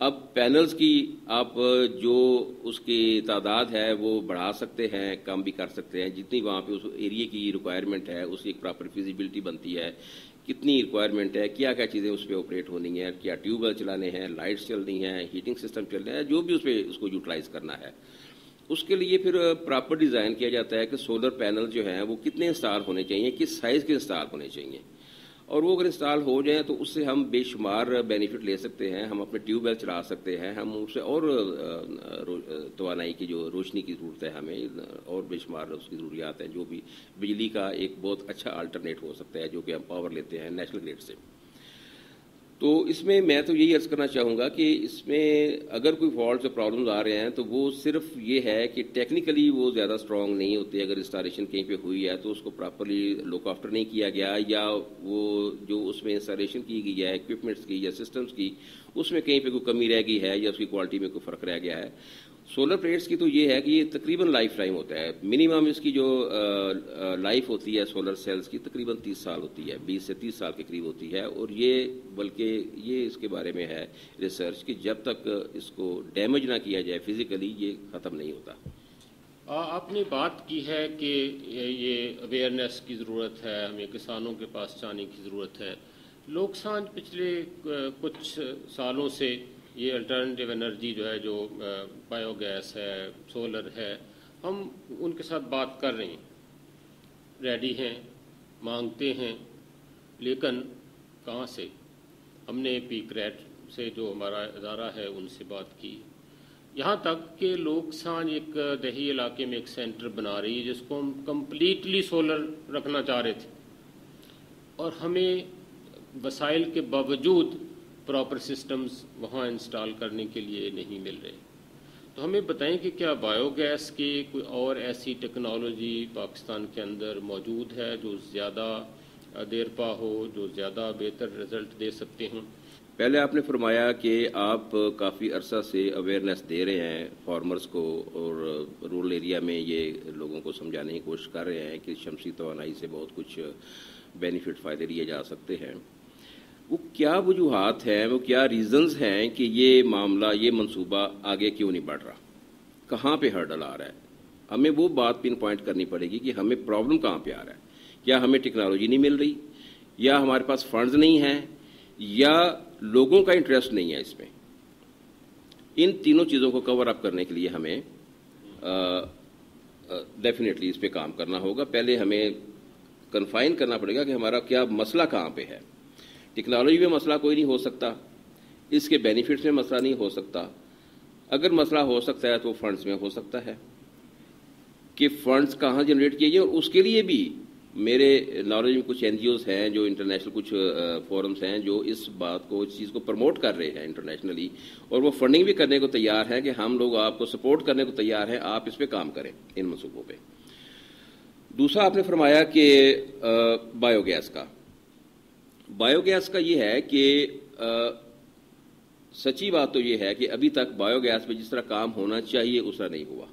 اب پینلز کی آپ جو اس کی تعداد ہے وہ بڑھا سکتے ہیں، کم بھی کر سکتے ہیں، جتنی وہاں پہ اس ایریے کی ریکوائرمنٹ ہے اس کی ایک پراپر فیزیبلٹی بنتی ہے، کتنی ریکوائرمنٹ ہے، کیا کیا چیزیں اس پہ آپریٹ ہونی ہیں، کیا ٹیوب ویل چلانے ہیں، لائٹس چلنی ہیں، ہیٹنگ سسٹم چلنے ہیں، جو بھی اس پہ اس کو یوٹیلائز کرنا ہے، اس کے لیے پھر پراپر ڈیزائن کیا جاتا ہے کہ سولر پینل جو ہیں وہ کتنے انسٹال ہونے چاہیے، کس سائز کے انسٹال ہونے چاہیے، اور وہ اگر انسٹال ہو جائیں تو اس سے ہم بے شمار بینیفٹ لے سکتے ہیں، ہم اپنے ٹیوب ویل چلا سکتے ہیں، ہم اس سے اور توانائی کی جو روشنی کی ضرورت ہے ہمیں اور بے شمار اس کی ضروریات ہیں، جو بھی بجلی کا ایک بہت اچھا آلٹرنیٹ ہو سکتا ہے جو کہ ہم پاور لیتے ہیں نیشنل گریڈ سے۔ تو اس میں تو یہی عرض کرنا چاہوں گا کہ اس میں اگر کوئی فالٹس اور پرابلمز آ رہے ہیں تو وہ صرف یہ ہے کہ ٹیکنیکلی وہ زیادہ اسٹرانگ نہیں ہوتے، اگر انسٹالیشن کہیں پہ ہوئی ہے تو اس کو پراپرلی لک آفٹر نہیں کیا گیا، یا وہ جو اس میں انسٹالیشن کی گئی ہے اکوپمنٹس کی یا سسٹمز کی اس میں کہیں پہ کوئی کمی رہ گئی ہے یا اس کی کوالٹی میں کوئی فرق رہ گیا ہے۔ سولر پلیٹس کی تو یہ ہے کہ یہ تقریباً لائف ٹائم ہوتا ہے، منیمم اس کی جو لائف ہوتی ہے سولر سیلز کی تقریباً 30 سال ہوتی ہے، 20 سے 30 سال کے قریب ہوتی ہے، اور یہ بلکہ یہ اس کے بارے میں ہے ریسرچ کہ جب تک اس کو ڈیمیج نہ کیا جائے فزیکلی یہ ختم نہیں ہوتا۔ آپ نے بات کی ہے کہ یہ اویئرنیس کی ضرورت ہے، ہمیں کسانوں کے پاس جانے کی ضرورت ہے۔ لوگ سانج پچھلے کچھ سالوں سے یہ الٹرنیٹیو انرجی جو ہے، جو بایو گیس ہے، سولر ہے، ہم ان کے ساتھ بات کر رہے ہیں، ریڈی ہیں، مانگتے ہیں، لیکن کہاں سے؟ ہم نے پیک ریٹ سے جو ہمارا ادارہ ہے ان سے بات کی، یہاں تک کہ لوگ سانج ایک دیہی علاقے میں ایک سینٹر بنا رہی ہے جس کو ہم کمپلیٹلی سولر رکھنا چاہ رہے تھے، اور ہمیں وسائل کے باوجود پراپر سسٹمز وہاں انسٹال کرنے کے لیے نہیں مل رہے۔ تو ہمیں بتائیں کہ کیا بایو گیس کی کوئی اور ایسی ٹیکنالوجی پاکستان کے اندر موجود ہے جو زیادہ دیر پا ہو، جو زیادہ بہتر رزلٹ دے سکتے ہوں؟ پہلے آپ نے فرمایا کہ آپ کافی عرصہ سے اویئرنیس دے رہے ہیں فارمرز کو، اور رورل ایریا میں یہ لوگوں کو سمجھانے کی کوشش کر رہے ہیں کہ شمسی توانائی سے بہت کچھ بینیفٹ فائدے لیے جا سکتے ہیں۔ وہ کیا وجوہات ہیں، وہ کیا ریزنز ہیں کہ یہ معاملہ، یہ منصوبہ آگے کیوں نہیں بڑھ رہا، کہاں پہ ہرڈل آ رہا ہے؟ ہمیں وہ بات پن پوائنٹ کرنی پڑے گی کہ ہمیں پرابلم کہاں پہ آ رہا ہے۔ کیا ہمیں ٹیکنالوجی نہیں مل رہی، یا ہمارے پاس فنڈز نہیں ہیں، یا لوگوں کا انٹرسٹ نہیں ہے اس میں؟ ان تینوں چیزوں کو کور اپ کرنے کے لیے ہمیں ڈیفینیٹلی اس پہ کام کرنا ہوگا۔ پہلے ہمیں کنفائن کرنا پڑے گا کہ ہمارا کیا مسئلہ کہاں پہ ہے۔ ٹیکنالوجی میں مسئلہ کوئی نہیں ہو سکتا، اس کے بینیفٹس میں مسئلہ نہیں ہو سکتا۔ اگر مسئلہ ہو سکتا ہے تو فنڈز میں ہو سکتا ہے کہ فنڈز کہاں جنریٹ کیے جائیں، اور اس کے لیے بھی میرے نالج میں کچھ NGOs ہیں جو انٹرنیشنل کچھ فورمز ہیں جو اس بات کو، اس چیز کو پروموٹ کر رہے ہیں انٹرنیشنلی، اور وہ فنڈنگ بھی کرنے کو تیار ہیں کہ ہم لوگ آپ کو سپورٹ کرنے کو تیار ہیں، آپ اس پہ کام کریں ان منصوبوں پہ۔ دوسرا آپ نے فرمایا کہ بایو گیس کا یہ ہے کہ سچی بات تو یہ ہے کہ ابھی تک بایو گیس پہ جس طرح کام ہونا چاہیے اس طرح نہیں ہوا۔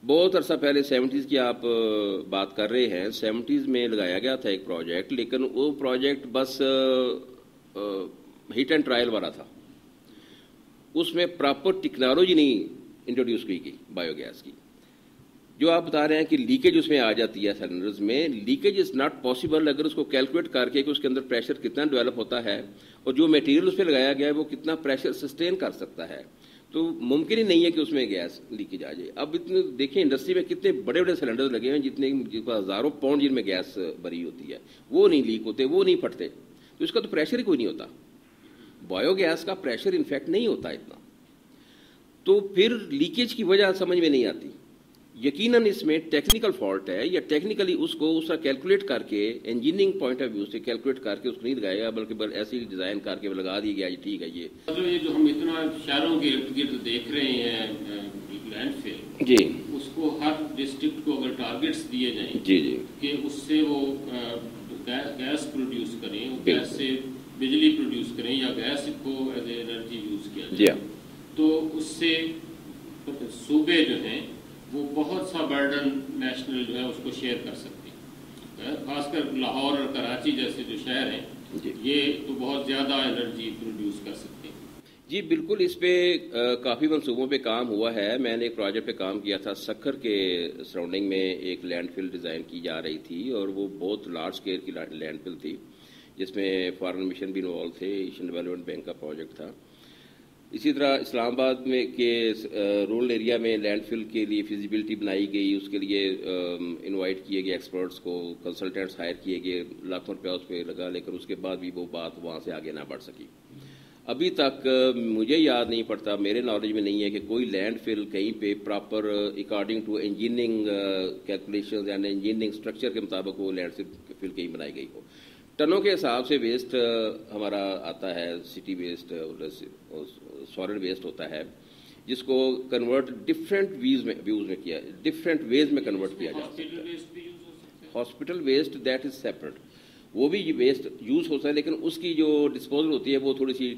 بہت عرصہ پہلے 70s کی آپ بات کر رہے ہیں، 70s میں لگایا گیا تھا ایک پروجیکٹ، لیکن وہ پروجیکٹ بس ہٹ اینڈ ٹرائل والا تھا، اس میں پراپر ٹیکنالوجی نہیں انٹروڈیوس کی گئی بایو گیس کی۔ جو آپ بتا رہے ہیں کہ لیکیج اس میں آ جاتی ہے سلنڈرز میں، لیکیج از ناٹ پاسبل اگر اس کو کیلکولیٹ کر کے کہ اس کے اندر پریشر کتنا ڈیولپ ہوتا ہے اور جو میٹیریل اس پہ لگایا گیا ہے وہ کتنا پریشر سسٹین کر سکتا ہے، تو ممکن ہی نہیں ہے کہ اس میں گیس لیکیج آ جائے۔ اب اتنے دیکھیں انڈسٹری میں کتنے بڑے بڑے سلنڈر لگے ہوئے ہیں جتنے ہزاروں پاؤنڈ جن میں گیس بھری ہوتی ہے، وہ نہیں لیک ہوتے، وہ نہیں پھٹتے، تو اس کا تو پریشر ہی کوئی نہیں ہوتا۔ بایو گیس کا پریشر انفیکٹ نہیں ہوتا اتنا، تو پھر لیکیج کی وجہ سمجھ میں نہیں آتی۔ یقیناً اس میں ٹیکنیکل فالٹ ہے، یا ٹیکنیکلی اس کو اس کا کیلکولیٹ کر کے انجینئرنگ پوائنٹ آف ویو سے کیلکولیٹ کر کے اس کو نہیں لگایا گیا، بلکہ ایسے ہی ڈیزائن کر کے لگا دیا گیا ٹھیک ہے یہ جو ہم اتنا شہروں کے ارد گرد دیکھ رہے ہیں لینڈ فل، جی اس کو ہر ڈسٹرکٹ کو اگر ٹارگیٹس دیے جائیں جی کہ اس سے وہ گیس پروڈیوس کریں، گیس سے بجلی پروڈیوس کریں، یا گیس کو ایز اے انرجی یوز کیا جائے، تو اس سے صوبے جو ہیں وہ بہت سا برڈن نیشنل جو ہے اس کو شیئر کر سکتے ہیں۔ خاص کر لاہور اور کراچی جیسے جو شہر ہیں یہ تو بہت زیادہ انرجی پروڈیوس کر سکتے ہیں۔ جی بالکل، اس پہ کافی منصوبوں پہ کام ہوا ہے. میں نے ایک پروجیکٹ پہ کام کیا تھا سکھر کے سراؤنڈنگ میں. ایک لینڈ فل ڈیزائن کی جا رہی تھی اور وہ بہت لارج اسکیل کی لینڈ فل تھی جس میں فارن مشن بھی انوالو تھے. ایشین ڈیولپمنٹ بینک کا پروجیکٹ تھا. اسی طرح اسلام آباد میں کے رورل ایریا میں لینڈ فل کے لیے فیزیبلٹی بنائی گئی. اس کے لیے انوائٹ کیے گئے ایکسپرٹس کو، کنسلٹنٹس ہائر کیے گئے، لاکھوں روپیہ اس پہ لگا، لیکن اس کے بعد بھی وہ بات وہاں سے آگے نہ بڑھ سکی. ابھی تک مجھے یاد نہیں پڑتا، میرے نالج میں نہیں ہے کہ کوئی لینڈ فل کہیں پہ proper according to engineering calculations یعنی انجینئرنگ اسٹرکچر کے مطابق وہ لینڈ فل کہیں بنائی گئی ہو. ٹنوں کے حساب سے ویسٹ ہمارا آتا ہے، سٹی ویسٹ، سالڈ ویسٹ ہوتا ہے جس کو کنورٹ ڈفرینٹ ویز میں کنورٹ کیا جا سکتا ہے. Hospital waste that is separate, وہ بھی ویسٹ یوز ہوتا ہے، لیکن اس کی جو ڈسپوزل ہوتی ہے وہ تھوڑی سی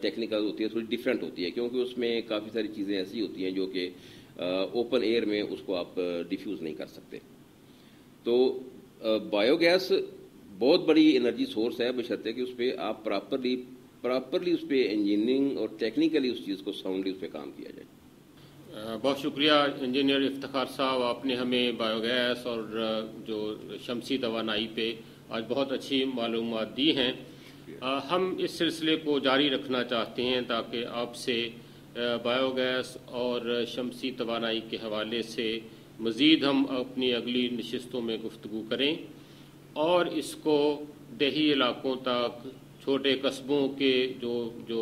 ٹیکنیکل ہوتی ہے، تھوڑی ڈفرینٹ ہوتی ہے، کیونکہ اس میں کافی ساری چیزیں ایسی ہوتی ہیں جو کہ اوپن ایئر میں اس کو آپ ڈیفیوز نہیں کر سکتے. تو بایو گیس بہت بڑی انرجی سورس ہے، بشرطے کہ اس پہ آپ پراپرلی اس پہ انجینئرنگ اور ٹیکنیکلی اس چیز کو ساؤنڈلی اس پہ کام کیا جائے. بہت شکریہ انجینئر افتخار صاحب، آپ نے ہمیں بایو گیس اور جو شمسی توانائی پہ آج بہت اچھی معلومات دی ہیں. ہم اس سلسلے کو جاری رکھنا چاہتے ہیں تاکہ آپ سے بایو گیس اور شمسی توانائی کے حوالے سے مزید ہم اپنی اگلی نشستوں میں گفتگو کریں اور اس کو دیہی علاقوں تک، چھوٹے قصبوں کے جو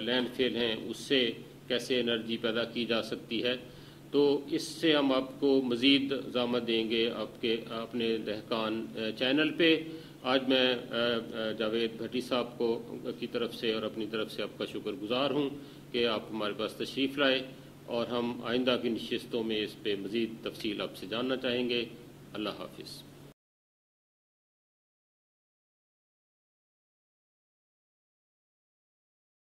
لینڈ فل ہیں اس سے کیسے انرجی پیدا کی جا سکتی ہے. تو اس سے ہم آپ کو مزید ضامن دیں گے اپنے دہقان چینل پہ. آج میں جاوید بھٹی صاحب کی طرف سے اور اپنی طرف سے آپ کا شکر گزار ہوں کہ آپ ہمارے پاس تشریف لائے، اور ہم آئندہ کی نشستوں میں اس پہ مزید تفصیل آپ سے جاننا چاہیں گے. اللہ حافظ.